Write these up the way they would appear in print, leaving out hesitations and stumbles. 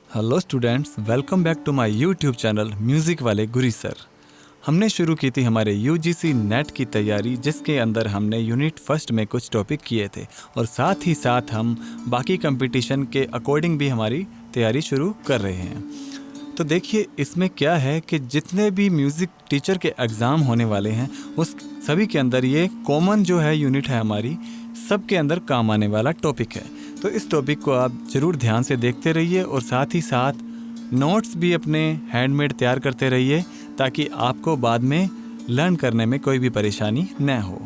Hello students, welcome back to my YouTube channel music वाले Guri sir. हमने शुरू की थी हमारे यूजीसी नेट की तैयारी, जिसके अंदर हमने यूनिट फर्स्ट में कुछ टॉपिक किए थे और साथ ही साथ हम बाकी कंपटीशन के अकॉर्डिंग भी हमारी तैयारी शुरू कर रहे हैं। तो देखिए इसमें क्या है कि जितने भी म्यूज़िक टीचर के एग्ज़ाम होने वाले हैं उस सभी के अंदर ये कॉमन जो है यूनिट है हमारी, सबके अंदर काम आने वाला टॉपिक है। तो इस टॉपिक को आप ज़रूर ध्यान से देखते रहिए और साथ ही साथ नोट्स भी अपने हैंडमेड तैयार करते रहिए, ताकि आपको बाद में लर्न करने में कोई भी परेशानी न हो।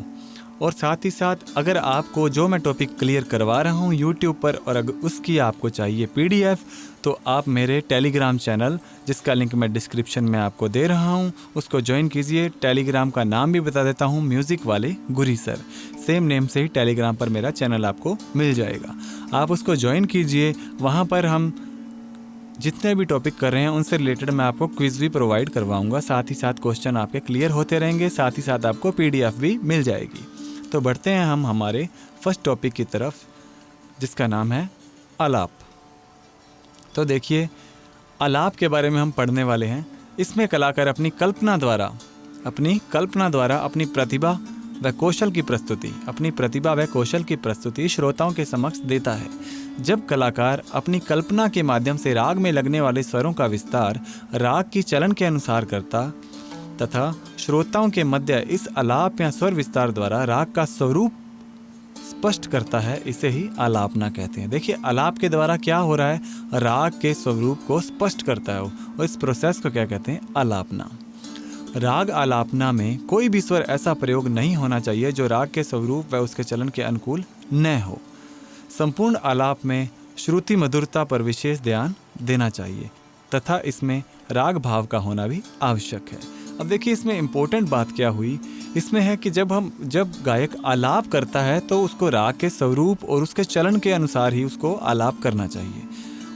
और साथ ही साथ अगर आपको जो मैं टॉपिक क्लियर करवा रहा हूँ यूट्यूब पर और अगर उसकी आपको चाहिए PDF, तो आप मेरे टेलीग्राम चैनल, जिसका लिंक मैं डिस्क्रिप्शन में आपको दे रहा हूँ, उसको ज्वाइन कीजिए। टेलीग्राम का नाम भी बता देता हूँ, म्यूज़िक वाले गुरी सर। सेम नेम से ही टेलीग्राम पर मेरा चैनल आपको मिल जाएगा, आप उसको ज्वाइन कीजिए। वहाँ पर हम जितने भी टॉपिक कर रहे हैं उनसे रिलेटेड मैं आपको क्विज़ भी प्रोवाइड करवाऊँगा, साथ ही साथ क्वेश्चन आपके क्लियर होते रहेंगे, साथ ही साथ आपको PDF भी मिल जाएगी। तो बढ़ते हैं हम हमारे फर्स्ट टॉपिक की तरफ, जिसका नाम है आलाप। तो देखिए आलाप के बारे में हम पढ़ने वाले हैं। इसमें कलाकार अपनी कल्पना द्वारा अपनी प्रतिभा व कौशल की प्रस्तुति श्रोताओं के समक्ष देता है। जब कलाकार अपनी कल्पना के माध्यम से राग में लगने वाले स्वरों का विस्तार राग की चलन के अनुसार करता तथा श्रोताओं के मध्य इस आलाप या स्वर विस्तार द्वारा राग का स्वरूप स्पष्ट करता है, इसे ही आलापना कहते हैं। देखिए आलाप के द्वारा क्या हो रहा है, राग के स्वरूप को स्पष्ट करता है और इस प्रोसेस को क्या कहते हैं, आलापना। राग आलापना में कोई भी स्वर ऐसा प्रयोग नहीं होना चाहिए जो राग के स्वरूप व उसके चलन के अनुकूल न हो। संपूर्ण आलाप में श्रुति मधुरता पर विशेष ध्यान देना चाहिए तथा इसमें राग भाव का होना भी आवश्यक है। अब देखिए इसमें इम्पोर्टेंट बात क्या हुई, इसमें है कि जब गायक आलाप करता है तो उसको राग के स्वरूप और उसके चलन के अनुसार ही उसको आलाप करना चाहिए।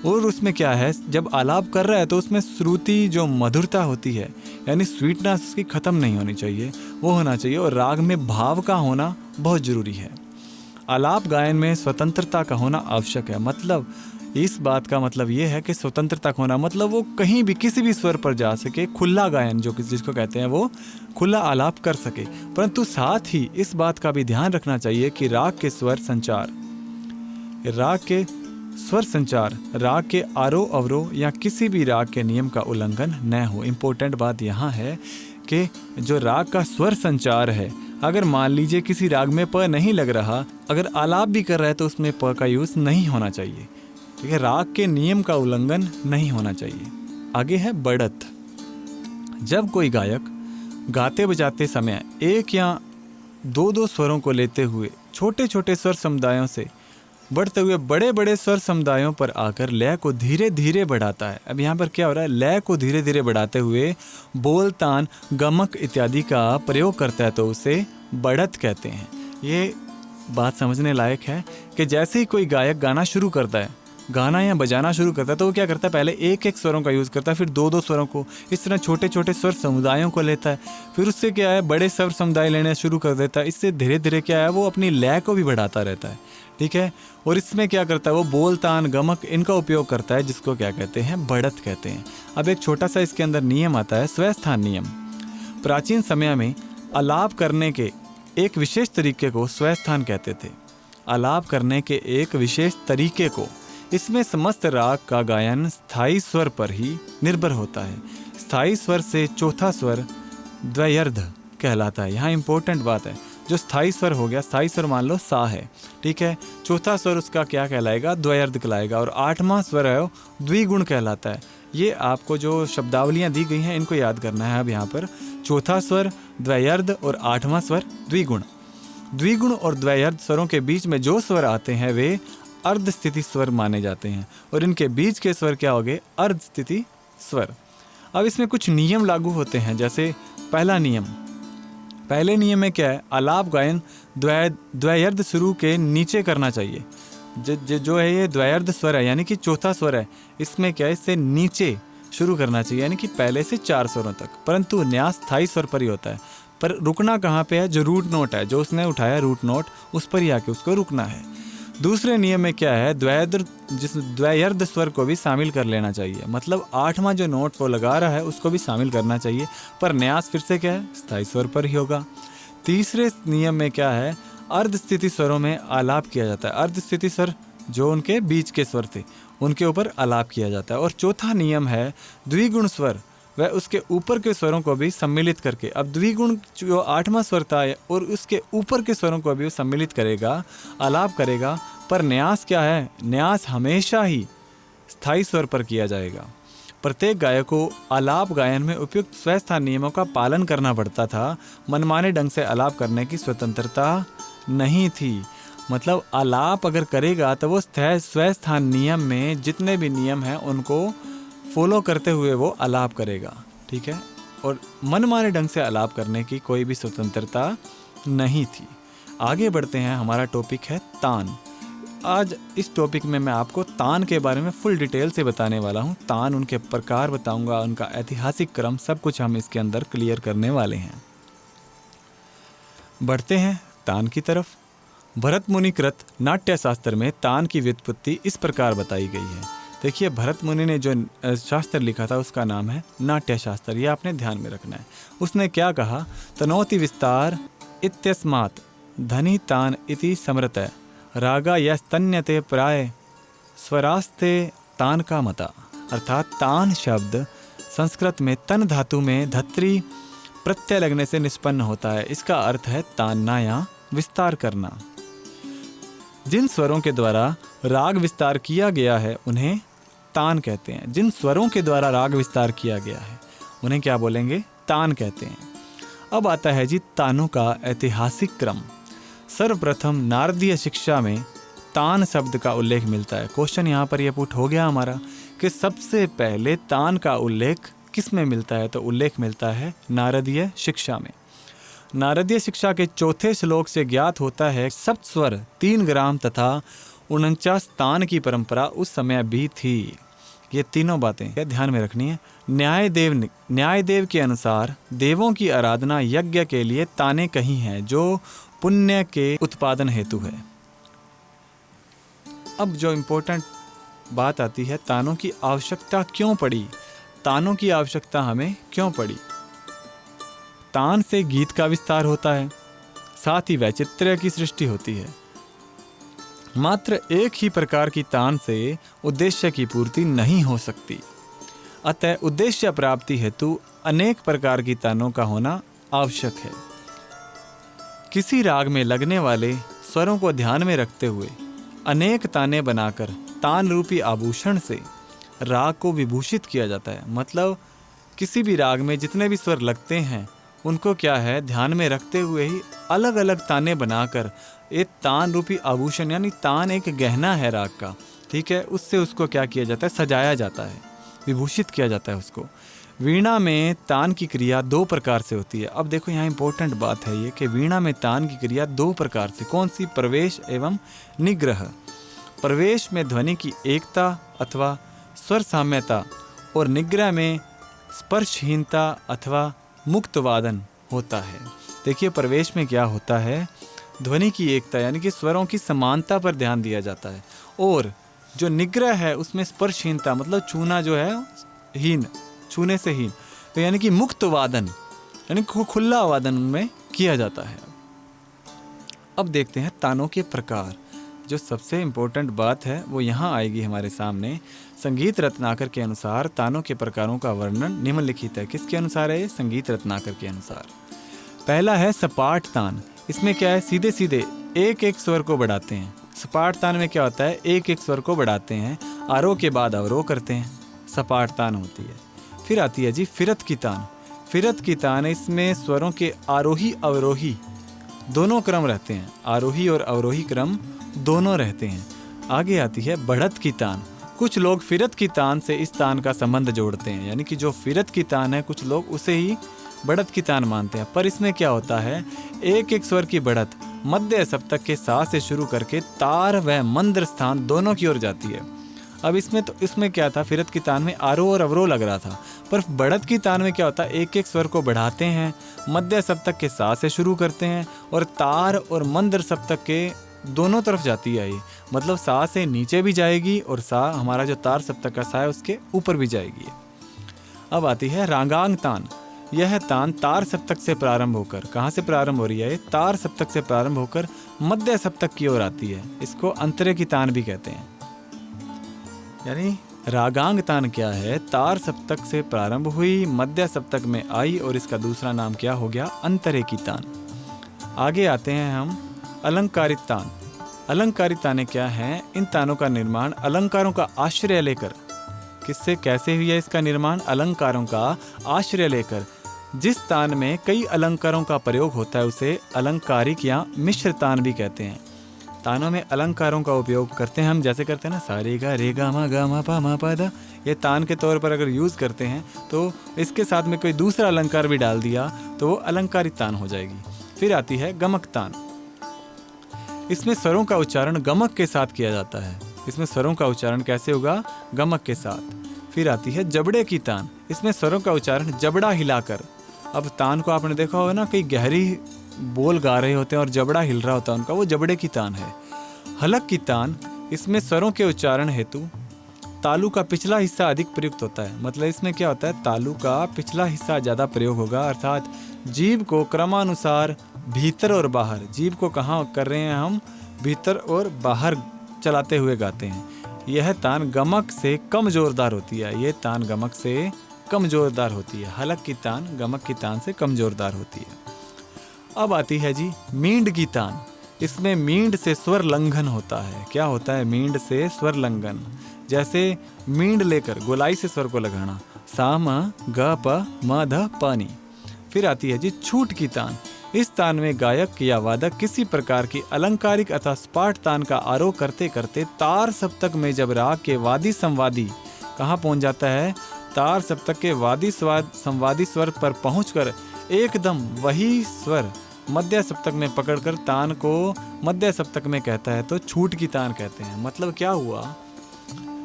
और उसमें क्या है, जब आलाप कर रहा है तो उसमें श्रुति जो मधुरता होती है, यानी स्वीटनेस उसकी ख़त्म नहीं होनी चाहिए, वो होना चाहिए। और राग में भाव का होना बहुत ज़रूरी है। आलाप गायन में स्वतंत्रता का होना आवश्यक है। मतलब इस बात का मतलब ये है कि स्वतंत्रता का होना मतलब वो कहीं भी किसी भी स्वर पर जा सके, खुला गायन जिसको कहते हैं, वो खुला आलाप कर सके। परंतु साथ ही इस बात का भी ध्यान रखना चाहिए कि राग के स्वर संचार राग के आरोह अवरोह या किसी भी राग के नियम का उल्लंघन न हो। इम्पोर्टेंट बात यहाँ है कि जो राग का स्वर संचार है, अगर मान लीजिए किसी राग में प नहीं लग रहा, अगर आलाप भी कर रहा है तो उसमें प का यूज़ नहीं होना चाहिए। ठीक है, राग के नियम का उल्लंघन नहीं होना चाहिए। आगे है बढ़त। जब कोई गायक गाते बजाते समय एक या दो स्वरों को लेते हुए छोटे छोटे स्वर समुदायों से बढ़ते हुए बड़े बड़े स्वर समुदायों पर आकर लय को धीरे धीरे बढ़ाता है। अब यहाँ पर क्या हो रहा है, लय को धीरे धीरे बढ़ाते हुए बोल, तान, गमक इत्यादि का प्रयोग करता है तो उसे बढ़त कहते हैं। ये बात समझने लायक है कि जैसे ही कोई गायक गाना या बजाना शुरू करता है तो वो क्या करता है, पहले एक एक स्वरों का यूज़ करता है, फिर दो स्वरों को, इस तरह छोटे छोटे स्वर समुदायों को लेता है, फिर उससे क्या है बड़े स्वर समुदाय लेने शुरू कर देता है। इससे धीरे धीरे क्या है, वो अपनी लय को भी बढ़ाता रहता है। ठीक है, और इसमें क्या करता है, वो बोल, तान, गमक इनका उपयोग करता है, जिसको क्या कहते हैं, बढ़त कहते हैं। अब एक छोटा सा इसके अंदर नियम आता है, स्वस्थान नियम। प्राचीन समय में आलाप करने के एक विशेष तरीके को स्वस्थान कहते थे। आलाप करने के एक विशेष तरीके को, इसमें समस्त राग का गायन स्थायी स्वर पर ही निर्भर होता है। स्थायी स्वर से चौथा स्वर द्वयर्ध कहलाता है। यहाँ इंपॉर्टेंट बात है, जो स्थायी स्वर हो गया, स्थायी स्वर मान लो सा है, ठीक है, चौथा स्वर उसका क्या कहलाएगा, द्वयर्ध कहलाएगा, और आठवां स्वर है वो द्विगुण कहलाता है। ये आपको जो शब्दावलियाँ दी गई हैं इनको याद करना है। अब यहाँ पर चौथा स्वर द्वयर्ध और आठवां स्वर द्विगुण और द्वयर्ध स्वरों के बीच में जो स्वर आते हैं वे अर्ध स्थिति स्वर माने जाते हैं, और इनके बीच के स्वर क्या हो गए, अर्ध स्थिति स्वर। अब इसमें कुछ नियम लागू होते हैं। जैसे पहले नियम में क्या है, आलाप गायन द्वयर्ध शुरू के नीचे करना चाहिए। जो है ये द्वयर्ध स्वर है, यानी कि चौथा स्वर है, इसमें क्या है, इससे नीचे शुरू करना चाहिए, यानी कि पहले से 4 स्वरों तक। परंतु न्यास स्थायी स्वर पर ही होता है। पर रुकना कहाँ पे है, जो रूट नोट है, जो उसने उठाया रूट नोट, उस पर ही आके उसको रुकना है। दूसरे नियम में क्या है, द्वैयर्ध स्वर को भी शामिल कर लेना चाहिए, मतलब 8वां जो नोट वो लगा रहा है उसको भी शामिल करना चाहिए, पर न्यास फिर से क्या है, स्थायी स्वर पर ही होगा। तीसरे नियम में क्या है, अर्ध स्थिति स्वरों में आलाप किया जाता है। अर्ध स्थिति स्वर जो उनके बीच के स्वर थे उनके ऊपर आलाप किया जाता है। और चौथा नियम है द्विगुण स्वर वह उसके ऊपर के स्वरों को भी सम्मिलित करके, अब द्विगुण जो 8वां स्वर था और उसके ऊपर के स्वरों को भी वो सम्मिलित करेगा, आलाप करेगा। पर न्यास क्या है, न्यास हमेशा ही स्थायी स्वर पर किया जाएगा। प्रत्येक गायक को आलाप गायन में उपयुक्त स्वस्थान नियमों का पालन करना पड़ता था। मनमाने ढंग से आलाप करने की स्वतंत्रता नहीं थी। मतलब आलाप अगर करेगा तो वो स्वस्थान नियम में जितने भी नियम हैं उनको फॉलो करते हुए वो आलाप करेगा, ठीक है। और मनमाने ढंग से आलाप करने की कोई भी स्वतंत्रता नहीं थी। आगे बढ़ते हैं, हमारा टॉपिक है तान। आज इस टॉपिक में मैं आपको तान के बारे में फुल डिटेल से बताने वाला हूँ। तान, उनके प्रकार बताऊंगा, उनका ऐतिहासिक क्रम, सब कुछ हम इसके अंदर क्लियर करने वाले हैं। बढ़ते हैं तान की तरफ। भरत मुनि कृत नाट्य शास्त्र में तान की व्युत्पत्ति इस प्रकार बताई गई है। देखिए, भरत मुनि ने जो शास्त्र लिखा था उसका नाम है नाट्य शास्त्र, ये आपने ध्यान में रखना है। उसने क्या कहा, तनोति विस्तार इत्यस्मात् धनी तान इति समृत रागा यस्तन्यते प्राय स्वरास्ते तान का मता। अर्थात तान शब्द संस्कृत में तन धातु में धत्री प्रत्यय लगने से निष्पन्न होता है। इसका अर्थ है तानना या विस्तार करना। जिन स्वरों के द्वारा राग विस्तार किया गया है उन्हें तान कहते हैं। जिन स्वरों के द्वारा राग विस्तार किया गया है उन्हें क्या बोलेंगे, तान कहते हैं। अब आता है जी तानों का ऐतिहासिक क्रम। सर्वप्रथम नारदीय शिक्षा में तान शब्द का उल्लेख मिलता है। क्वेश्चन यहाँ पर यह पुट हो गया हमारा कि सबसे पहले तान का उल्लेख किस में मिलता है, तो उल्लेख मिलता है नारदीय शिक्षा में। नारदीय शिक्षा के चौथे श्लोक से ज्ञात होता है सप्तस्वर 3 ग्राम तथा 49 तान की परंपरा उस समय भी थी। ये तीनों बातें ध्यान में रखनी है। न्यायदेव के अनुसार देवों की आराधना यज्ञ के लिए ताने कही हैं जो पुण्य के उत्पादन हेतु है। अब जो इम्पोर्टेंट बात आती है, तानों की आवश्यकता क्यों पड़ी, तानों की आवश्यकता हमें क्यों पड़ी। तान से गीत का विस्तार होता है, साथ ही वैचित्र्य की सृष्टि होती है। मात्र एक ही प्रकार की तान से उद्देश्य की पूर्ति नहीं हो सकती। अतः उद्देश्य प्राप्ति हेतु अनेक प्रकार की तानों का होना आवश्यक है। किसी राग में लगने वाले स्वरों को ध्यान में रखते हुए अनेक ताने बनाकर तान रूपी आभूषण से राग को विभूषित किया जाता है। मतलब किसी भी राग में जितने भी स्वर लगते हैं उनको क्या है, ध्यान में रखते हुए ही अलग अलग ताने बनाकर एक तान रूपी आभूषण, यानी तान एक गहना है राग का, ठीक है, उससे उसको क्या किया जाता है, सजाया जाता है, विभूषित किया जाता है उसको। वीणा में तान की क्रिया 2 प्रकार से होती है। अब देखो यहाँ इंपॉर्टेंट बात है ये कि वीणा में तान की क्रिया 2 प्रकार से, कौन सी, प्रवेश एवं निग्रह। प्रवेश में ध्वनि की एकता अथवा स्वर साम्यता और निग्रह में स्पर्शहीनता अथवा मुक्त वादन होता है। देखिए, प्रवेश में क्या होता है, ध्वनि की एकता यानी कि स्वरों की समानता पर ध्यान दिया जाता है, और जो निग्रह है उसमें स्पर्शहीनता, मतलब छूना जो है हीन, छूने से हीन, तो यानी कि मुक्त वादन यानी खुला वादन उनमें किया जाता है। अब देखते हैं तानों के प्रकार। जो सबसे इम्पोर्टेंट बात है वो यहाँ आएगी हमारे सामने। संगीत रत्नाकर के अनुसार तानों के प्रकारों का वर्णन निम्नलिखित है। किसके अनुसार है ये? संगीत रत्नाकर के अनुसार। पहला है सपाट तान। इसमें क्या है, सीधे सीधे एक एक स्वर को बढ़ाते हैं। सपाट तान में क्या होता है, एक एक स्वर को बढ़ाते हैं, आरोह के बाद अवरोह करते हैं, सपाट तान होती है। फिर आती है जी फिरत की तान। फिरत की तान, इसमें स्वरों के आरोही अवरोही दोनों क्रम रहते हैं, आरोही और अवरोही क्रम दोनों रहते हैं। आगे आती है बढ़त की तान। कुछ लोग फिरत की तान से इस तान का संबंध जोड़ते हैं, यानी कि जो फिरत की तान है कुछ लोग उसे ही बढ़त की तान मानते हैं। पर इसमें क्या होता है, एक एक स्वर की बढ़त मध्य सप्तक के सा से शुरू करके तार व मंद्र स्थान दोनों की ओर जाती है। अब इसमें क्या था, फिरत की तान में आरोह और अवरोह लग रहा था, पर बढ़त की तान में क्या होता है, एक एक स्वर को बढ़ाते हैं, मध्य सप्तक के सा से शुरू करते हैं और तार और मंद्र सप्तक के दोनों तरफ जाती है ये, मतलब सा से नीचे भी जाएगी और सा हमारा जो तार सप्तक का सा है उसके ऊपर भी जाएगी। अब आती है रागांग तान। यह तान तार सप्तक से प्रारंभ होकर, कहाँ से प्रारंभ हो रही है? तार सप्तक से प्रारंभ होकर मध्य सप्तक की ओर आती है। इसको अंतरे की तान भी कहते हैं। यानी रागांग तान क्या है? तार सप्तक से प्रारंभ हुई, मध्य सप्तक में आई और इसका दूसरा नाम क्या हो गया? अंतरे की तान। आगे आते हैं हम अलंकारित तान। अलंकारित तानें क्या हैं? इन तानों का निर्माण अलंकारों का आश्रय लेकर, किससे कैसे हुई है इसका निर्माण? अलंकारों का आश्रय लेकर। जिस तान में कई अलंकारों का प्रयोग होता है उसे अलंकारिक या मिश्र तान भी कहते हैं। तानों में अलंकारों का उपयोग करते हैं हम, जैसे करते हैं ना सा रे गा मा पा मा पा दा, ये तान के तौर पर अगर यूज़ करते हैं तो इसके साथ में कोई दूसरा अलंकार भी डाल दिया तो वो अलंकारित तान हो जाएगी। फिर आती है गमक तान। इसमें स्वरों का उच्चारण गमक के साथ किया जाता है। इसमें स्वरों का उच्चारण कैसे होगा? गमक के साथ। फिर आती है जबड़े की तान। इसमें स्वरों का उच्चारण जबड़ा हिलाकर। अब तान को आपने देखा होगा ना, कई गहरी बोल गा रहे होते हैं और जबड़ा हिल रहा होता है उनका, वो जबड़े की तान है। हलक की तान। इसमें स्वरों के उच्चारण हेतु तालु का पिछला हिस्सा अधिक प्रयुक्त होता है। मतलब इसमें क्या होता है? तालु का पिछला हिस्सा ज़्यादा प्रयोग होगा, अर्थात जीभ को क्रमानुसार भीतर और बाहर, जीभ को कहाँ कर रहे हैं हम? भीतर और बाहर चलाते हुए गाते हैं। यह तान गमक से कम जोरदार होती है। ये तान गमक से कम जोरदार होती है। हलक की तान गमक की तान से कम जोरदार होती है। अब आती है जी मींड की तान। इसमें मींड से स्वर लंघन होता है। क्या होता है? मींड से स्वर लंघन। जैसे मींड लेकर गोलाई से स्वर को लगाना, सा म ग प म ध प नी। फिर आती है जी छूट की तान। इस तान में गायक या वादक किसी प्रकार की अलंकारिक अथवा स्पाट तान का आरोह करते करते तार सप्तक में जब राग के वादी संवादी कहाँ पहुँच जाता है? तार सप्तक के वादी संवादी स्वर पर पहुंचकर एकदम वही स्वर मध्य सप्तक में पकड़कर तान को मध्य सप्तक में कहता है तो छूट की तान कहते हैं। मतलब क्या हुआ?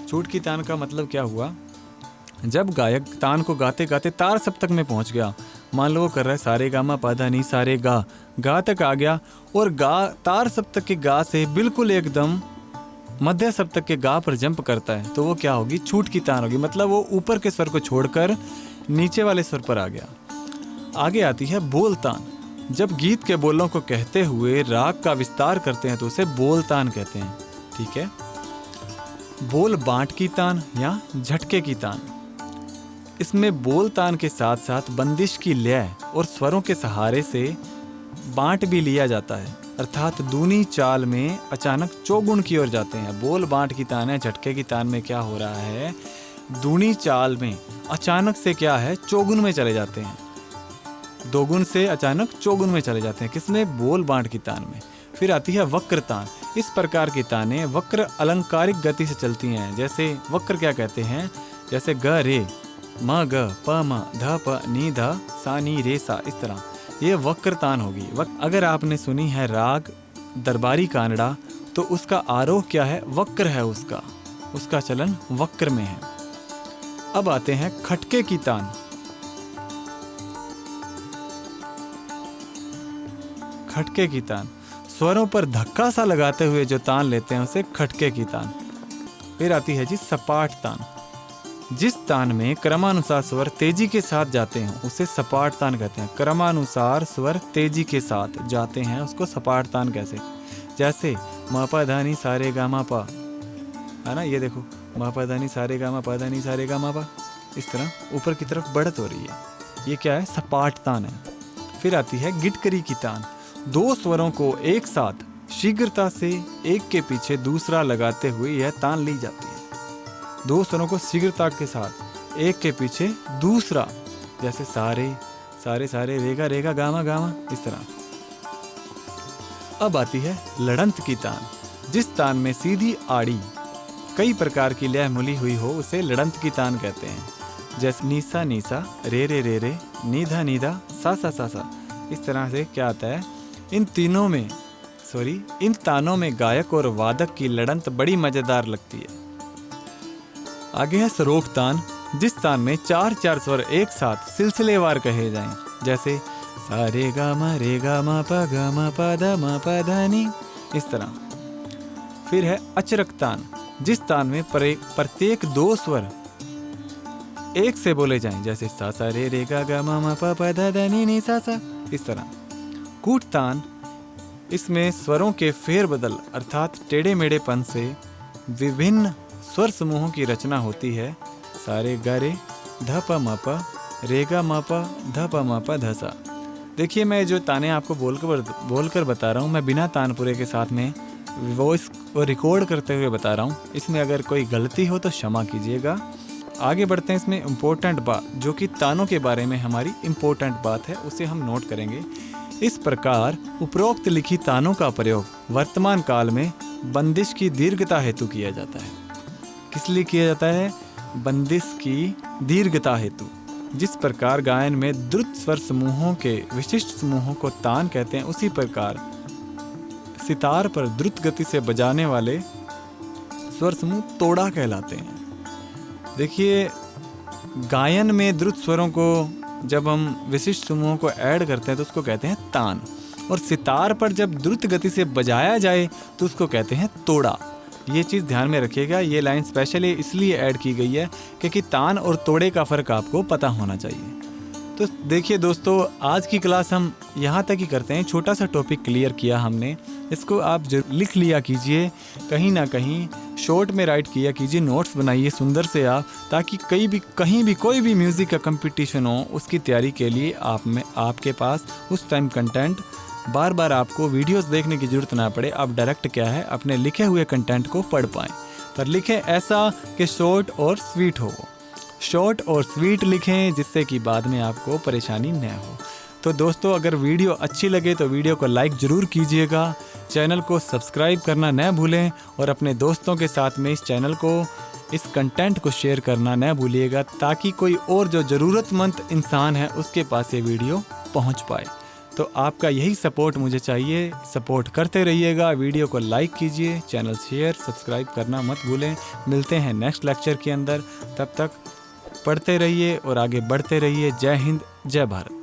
छूट की तान का मतलब क्या हुआ? जब गायक तान को गाते गाते तार सप्तक में पहुंच गया, मान लो वो कर रहा है सारे गा मा पा धा नी सारे गा तक आ गया और गा तार सप्तक के गा से बिल्कुल एकदम मध्य सप्तक के गा पर जंप करता है तो वो क्या होगी? छूट की तान होगी। मतलब वो ऊपर के स्वर को छोड़कर नीचे वाले स्वर पर आ गया। आगे आती है बोल तान। जब गीत के बोलों को कहते हुए राग का विस्तार करते हैं तो उसे बोल तान कहते हैं। ठीक है। बोल बांट की तान या झटके की तान। इसमें बोल तान के साथ साथ बंदिश की लय और स्वरों के सहारे से बांट भी लिया जाता है, अर्थात दूनी चाल में अचानक चौगुण की ओर जाते हैं। बोल बांट की तान है। झटके की तान में क्या हो रहा है? दूनी चाल में अचानक से क्या है? चौगुन में चले जाते हैं। दोगुन से अचानक चौगुन में चले जाते हैं। किसमें? बोल बांट की तान में। फिर आती है वक्र तान। इस प्रकार की तानें वक्र अलंकारिक गति से चलती हैं। जैसे वक्र क्या कहते हैं? जैसे ग रे म ग प म ध प नी ध सा नी रे सा, इस तरह ये वक्र तान होगी। अगर आपने सुनी है राग दरबारी कानड़ा तो उसका आरोह क्या है? वक्र है। उसका चलन वक्र में है। अब आते हैं खटके की तान। खटके की तान स्वरों पर धक्का सा लगाते हुए जो तान लेते हैं उसे खटके की तान। फिर आती है जी सपाट तान। जिस तान में क्रमानुसार स्वर तेजी के साथ जाते हैं उसे सपाट तान कहते हैं। क्रमानुसार स्वर तेजी के साथ जाते हैं उसको सपाट तान कैसे? जैसे म प ध नी सा रे गा मा पा, है ना? ये देखो म प ध नी सा रे गा मा पा ध नी सा रे गा मा पा, इस तरह ऊपर की तरफ बढ़त हो रही है। ये क्या है? सपाट तान है। फिर आती है गिटकरी की तान। दो स्वरों को एक साथ शीघ्रता से एक के पीछे दूसरा लगाते हुए यह तान ली जाती है। दो स्वरों को शीघ्रता के साथ एक के पीछे दूसरा, जैसे सारे सारे सारे रेगा रेगा गामा गामा, इस तरह। अब आती है लड़ंत की तान। जिस तान में सीधी आड़ी कई प्रकार की लय मिली हुई हो उसे लड़ंत की तान कहते हैं। जैसे नीसा नीसा रे रे रे रे नीधा नीधा सा सा सा सा, इस तरह से क्या आता है? इन तानों में गायक और वादक की लड़ंत बड़ी मजेदार लगती है। आगे है सरोख तान। जिस तान में 4-4 स्वर एक साथ सिलसिलेवार कहे जाएं, जैसे सा रे गा मा प ग म प ध म प ध नी, इस तरह। फिर है अचरक तान, जिस तान में प्रत्येक 2 स्वर एक से बोले जाएं, जैसे सा सा रे रे गा गा मा मा पा पा धा धा नी नी सा सा, इस तरह। कूट तान, इसमें स्वरों के फेरबदल अर्थात टेढ़े मेढ़ेपन से विभिन्न स्वर समूहों की रचना होती है। सारे गा रे ध प म प रे गा म प ध प म प ध सा। देखिए, मैं जो ताने आपको बोलकर बता रहा हूँ, मैं बिना तानपुरे के साथ में वॉइस को रिकॉर्ड करते हुए बता रहा हूँ। इसमें अगर कोई गलती हो तो क्षमा कीजिएगा। आगे बढ़ते हैं। इसमें इम्पोर्टेंट बात, जो कि तानों के बारे में हमारी इम्पोर्टेंट बात है, उसे हम नोट करेंगे। इस प्रकार उपरोक्त लिखी तानों का प्रयोग वर्तमान काल में बंदिश की दीर्घता हेतु किया जाता है। किस लिए किया जाता है? बंदिश की दीर्घता हेतु। जिस प्रकार गायन में द्रुत स्वर समूहों के विशिष्ट समूहों को तान कहते हैं, उसी प्रकार सितार पर द्रुत गति से बजाने वाले स्वर समूह तोड़ा कहलाते हैं। देखिए, गायन में द्रुत स्वरों को जब हम विशिष्ट समूहों को ऐड करते हैं तो उसको कहते हैं तान, और सितार पर जब द्रुत गति से बजाया जाए तो उसको कहते हैं तोड़ा। ये चीज़ ध्यान में रखिएगा। ये लाइन स्पेशली इसलिए ऐड की गई है क्योंकि तान और तोड़े का फ़र्क आपको पता होना चाहिए। तो देखिए दोस्तों, आज की क्लास हम यहाँ तक ही करते हैं। छोटा सा टॉपिक क्लियर किया हमने, इसको आप लिख लिया कीजिए, कहीं ना कहीं शॉर्ट में राइट किया कीजिए, नोट्स बनाइए सुंदर से आप, ताकि कहीं भी कोई भी म्यूज़िक का कंपटीशन हो, उसकी तैयारी के लिए आपके पास उस टाइम कंटेंट, बार बार आपको वीडियोस देखने की ज़रूरत ना पड़े। आप डायरेक्ट क्या है, अपने लिखे हुए कंटेंट को पढ़ पाएँ। पर लिखें ऐसा कि शॉर्ट और स्वीट हो, शॉर्ट और स्वीट लिखें, जिससे कि बाद में आपको परेशानी न हो। तो दोस्तों, अगर वीडियो अच्छी लगे तो वीडियो को लाइक ज़रूर कीजिएगा, चैनल को सब्सक्राइब करना न भूलें, और अपने दोस्तों के साथ में इस चैनल को, इस कंटेंट को शेयर करना न भूलिएगा, ताकि कोई और जो ज़रूरतमंद इंसान है उसके पास ये वीडियो पहुंच पाए। तो आपका यही सपोर्ट मुझे चाहिए, सपोर्ट करते रहिएगा। वीडियो को लाइक कीजिए, चैनल शेयर सब्सक्राइब करना मत भूलें। मिलते हैं नेक्स्ट लेक्चर के अंदर, तब तक पढ़ते रहिए और आगे बढ़ते रहिए। जय हिंद, जय भारत।